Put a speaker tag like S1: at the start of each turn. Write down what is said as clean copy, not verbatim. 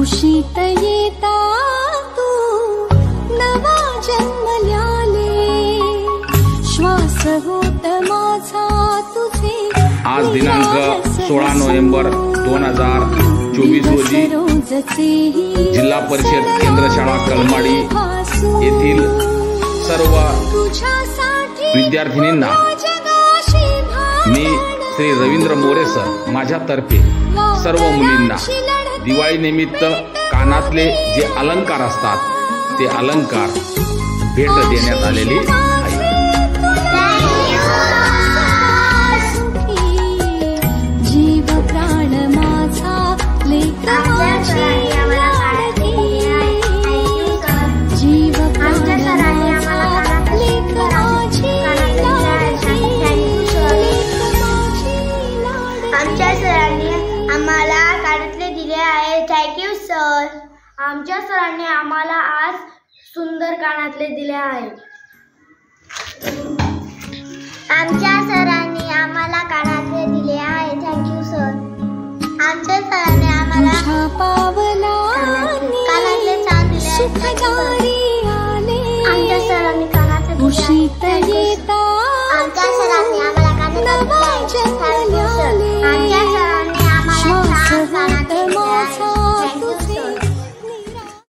S1: कुशीत येता तू नवा जन्मल्याले श्वास होत माझा तुझे।
S2: आज दिनांक 16 नोव्हेंबर 2024 रोजी जिल्हा परिषद केंद्र शाळा कलमाडी येथील सर्व विद्यार्थिनींना मी श्री रवींद्र मोरे सर माझ्यातर्फे सर्व मुलींना दिवाळी निमित्त कानातले जे अलंकार असतात ते अलंकार भेट देण्यात आलेली आहे।
S1: जीव प्राण माझा लेकराची लाडकी, जीव प्राण माझा लेकराची लाडकी,
S3: आमच्या सरांनी आम्हाला कानातले दिले आहे। Thank you sir. आमच्या सरांनी आम्हाला आज सुंदर कानातले दिले आहे। आमच्या